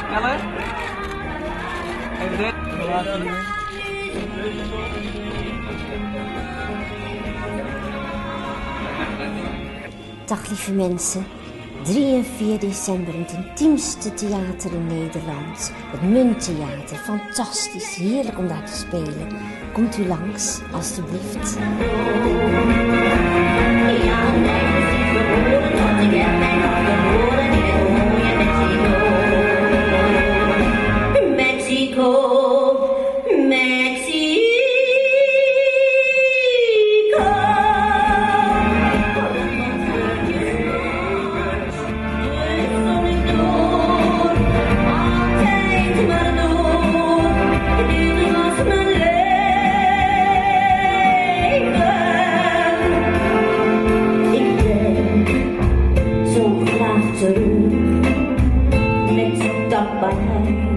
Sneller. Even dit. Dag lieve mensen. 3 en 4 december in het intiemste theater in Nederland. Het Munttheater. Fantastisch. Heerlijk om daar te spelen. Komt u langs, alstublieft. Next stop by